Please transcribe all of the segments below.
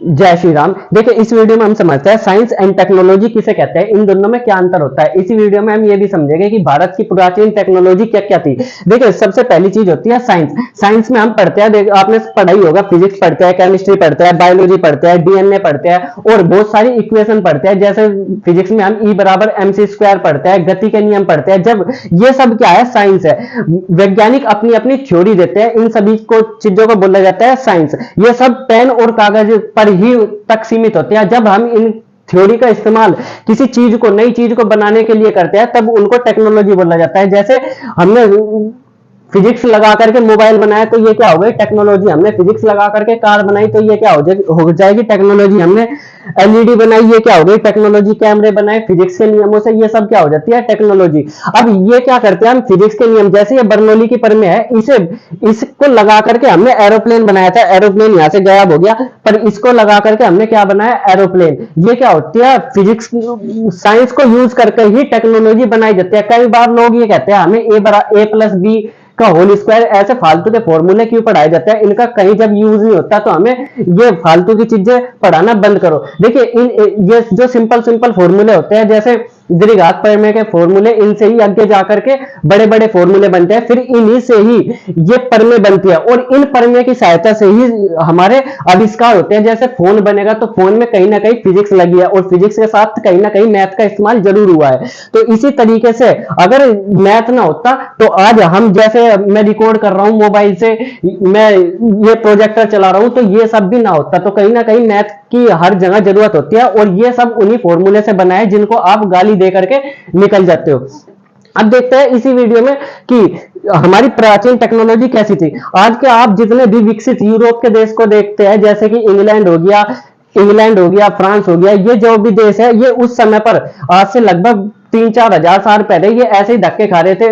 जय श्री राम। देखिए, इस वीडियो में हम समझते हैं साइंस एंड टेक्नोलॉजी किसे कहते हैं, इन दोनों में क्या अंतर होता है। इसी वीडियो में हम ये भी समझेंगे कि भारत की प्राचीन टेक्नोलॉजी क्या क्या थी। देखिए, सबसे पहली चीज होती है साइंस। साइंस में हम पढ़ते हैं, आपने पढ़ाई होगा, फिजिक्स पढ़ते हैं, केमिस्ट्री पढ़ते हैं, बायोलॉजी पढ़ते हैं, डीएनए पढ़ते हैं और बहुत सारी इक्वेशन पढ़ते हैं। जैसे फिजिक्स में हम ई बराबर एम सी स्क्वायर पढ़ते हैं, गति के नियम पढ़ते हैं। जब ये सब क्या है, साइंस है। वैज्ञानिक अपनी अपनी थ्योरी देते हैं, इन सभी को चीजों को बोला जाता है साइंस। ये सब पेन और कागज पर ही तक सीमित होते हैं। जब हम इन थ्योरी का इस्तेमाल किसी चीज को, नई चीज को बनाने के लिए करते हैं, तब उनको टेक्नोलॉजी बोला जाता है। जैसे हमने फिजिक्स लगा करके मोबाइल बनाया तो ये क्या हो गई, टेक्नोलॉजी। हमने फिजिक्स लगा करके कार बनाई तो ये क्या हो जाएगी, टेक्नोलॉजी। हमने एलईडी बनाई, ये क्या हो गई, टेक्नोलॉजी। कैमरे बनाए फिजिक्स के नियमों से, ये सब क्या हो जाती है, टेक्नोलॉजी। अब ये क्या करते हैं हम, फिजिक्स के नियम, जैसे ये बर्नौली की परमें है, इसको लगा करके हमने एरोप्लेन बनाया था। एरोप्लेन यहां से गायब हो गया, पर इसको लगा करके हमने क्या बनाया, एरोप्लेन। ये क्या होती है, फिजिक्स साइंस को यूज करके ही टेक्नोलॉजी बनाई जाती है। कई बार लोग ये कहते हैं हमें ए प्लस बी का होल स्क्वायर, ऐसे फालतू के फॉर्मूले क्यों पढ़ाए जाते हैं, इनका कहीं जब यूज नहीं होता तो हमें ये फालतू की चीजें पढ़ाना बंद करो। देखिए, ये जो सिंपल सिंपल फॉर्मूले होते हैं, जैसे द्विघात प्रमेय के फॉर्मूले, इनसे ही आगे जाकर के बड़े बड़े फॉर्मूले बनते हैं, फिर इन्हीं से ही ये प्रमेय बनती है और इन प्रमेय की सहायता से ही हमारे आविष्कार होते हैं। जैसे फोन बनेगा तो फोन में कहीं ना कहीं फिजिक्स लगी है और फिजिक्स के साथ कहीं ना कहीं मैथ का इस्तेमाल जरूर हुआ है। तो इसी तरीके से अगर मैथ ना होता तो आज हम, जैसे मैं रिकॉर्ड कर रहा हूं मोबाइल से, मैं ये प्रोजेक्टर चला रहा हूं, तो ये सब भी ना होता। तो कहीं ना कहीं मैथ की हर जगह जरूरत होती है और ये सब उन्हीं फॉर्मूले से बना है जिनको आप गाली दे करके निकल जाते हो। अब देखते हैं इसी वीडियो में कि हमारी प्राचीन टेक्नोलॉजी कैसी थी। आज के आप जितने भी विकसित यूरोप के देश को देखते हैं, जैसे कि इंग्लैंड हो गया, फ्रांस हो गया, ये जो भी देश है, ये उस समय पर आज से लगभग 3-4 हजार साल पहले ये ऐसे ही धक्के खा रहे थे,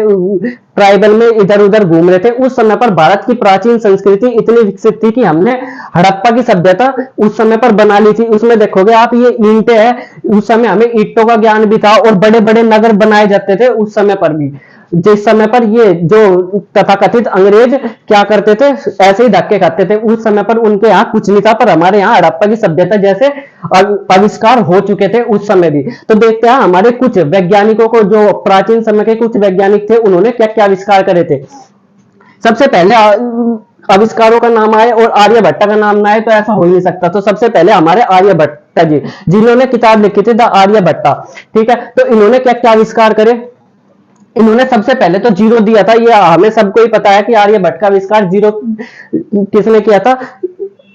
ट्राइबल में इधर उधर घूम रहे थे। उस समय पर भारत की प्राचीन संस्कृति इतनी विकसित थी कि हमने हड़प्पा की सभ्यता उस समय पर बना ली थी। उसमें देखोगे आप, ये ईंटें हैं, उस समय हमें ईंटों का ज्ञान भी था और बड़े बड़े नगर बनाए जाते थे उस समय पर भी। जिस समय पर ये जो तथाकथित अंग्रेज क्या करते थे, ऐसे ही धक्के खाते थे। उस समय पर उनके यहाँ कुछ नहीं था, पर हमारे यहाँ हड़प्पा की सभ्यता जैसे आविष्कार हो चुके थे उस समय भी। तो देखते हैं हमारे कुछ वैज्ञानिकों को, जो प्राचीन समय के कुछ वैज्ञानिक थे, उन्होंने क्या क्या आविष्कार करे थे। सबसे पहले आविष्कारों का नाम आए और आर्यभट्ट का नाम ना आए तो ऐसा हो ही नहीं सकता। तो सबसे पहले हमारे आर्यभट्ट जी, जिन्होंने किताब लिखी थी द आर्यभट्टा। ठीक है, तो इन्होंने क्या क्या आविष्कार करे। इन्होंने सबसे पहले तो जीरो दिया था। ये हमें सबको ही पता है कि आर्यभट्ट का आविष्कार जीरो किसने किया था,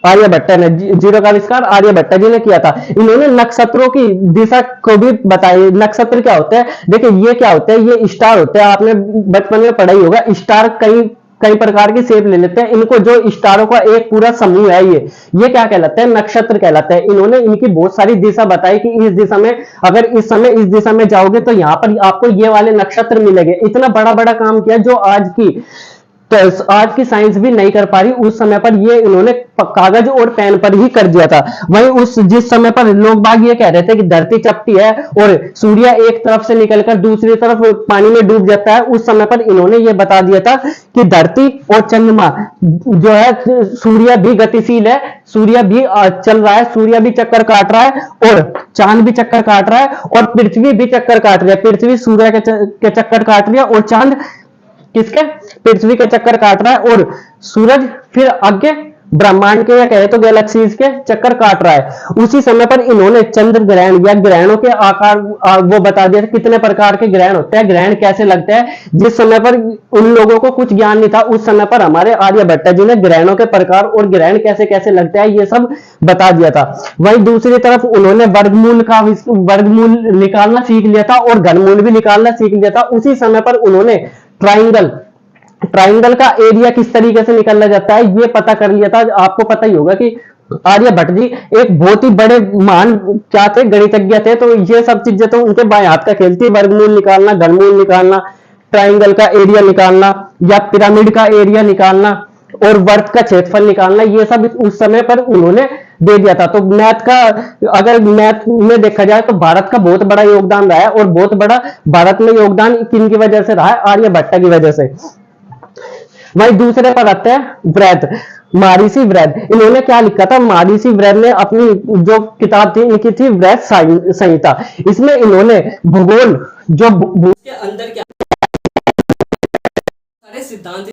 आर्यभट्ट ने। जीरो का आविष्कार आर्यभट्ट जी ने किया था। इन्होंने नक्षत्रों की दिशा को भी बताई। नक्षत्र क्या होते हैं, देखिए ये क्या होते हैं, ये स्टार होते हैं। आपने बचपन में पढ़ाई होगा, स्टार कई कई प्रकार की शेप ले लेते हैं। इनको जो स्टारों का एक पूरा समूह है, ये क्या कहलाते हैं, नक्षत्र कहलाते हैं। इन्होंने इनकी बहुत सारी दिशा बताई कि इस दिशा में, अगर इस समय इस दिशा में जाओगे तो यहां पर आपको ये वाले नक्षत्र मिलेंगे। इतना बड़ा बड़ा काम किया जो आज की साइंस भी नहीं कर पा रही। उस समय पर ये इन्होंने कागज और पेन पर ही कर दिया था। वहीं जिस समय पर लोग बाग ये कह रहे थे कि धरती चपटी है और सूर्य एक तरफ से निकलकर दूसरी तरफ पानी में डूब जाता है, उस समय पर इन्होंने ये बता दिया था कि धरती और चंद्रमा जो है, सूर्य भी गतिशील है, सूर्य भी चल रहा है, सूर्य भी चक्कर काट रहा है और चांद भी चक्कर काट रहा है और पृथ्वी भी चक्कर काट रही है। पृथ्वी सूर्य के चक्कर काट रही है और चांद किसके, पृथ्वी के चक्कर काट रहा है और सूरज फिर आगे ब्रह्मांड के या कहे तो गैलेक्सीज के चक्कर काट रहा है। उसी समय पर इन्होंने चंद्र ग्रहण या ग्रहणों के आकार वो बता दिया कितने प्रकार के ग्रहण होते हैं, ग्रहण कैसे लगते हैं। जिस समय पर उन लोगों को कुछ ज्ञान नहीं था, उस समय पर हमारे आर्यभट्ट जी ने ग्रहणों के प्रकार और ग्रहण कैसे कैसे लगते हैं ये सब बता दिया था। वहीं दूसरी तरफ उन्होंने वर्गमूल निकालना सीख लिया था और घनमूल भी निकालना सीख लिया था। उसी समय पर उन्होंने ट्राइंगल का एरिया किस तरीके से निकाला जाता है ये पता कर लिया था। आपको पता ही होगा कि आर्यभट्ट जी एक बहुत ही बड़े महान क्या थे, गणितज्ञ थे। तो ये सब चीजें तो उनके बाएं हाथ का खेल थी। वर्गमूल निकालना, घनमूल निकालना, ट्राइंगल का एरिया निकालना या पिरामिड का एरिया निकालना और वर्ग का क्षेत्रफल निकालना, ये सब उस समय पर उन्होंने दे दिया था। तो मैथ का, अगर मैथ में देखा जाए तो भारत का बहुत बड़ा योगदान रहा है और बहुत बड़ा भारत में योगदान किन की वजह से रहा है, आर्यभट्ट की वजह से। वहीं दूसरे पर आते हैं वृत्त। महर्षि व्रत, इन्होंने क्या लिखा था? महर्षि व्रत ने अपनी जो किताब थी इनकी थी व्रत संहिता। इसमें इन्होंने भूगोल जो के अंदर क्या सारे सिद्धांत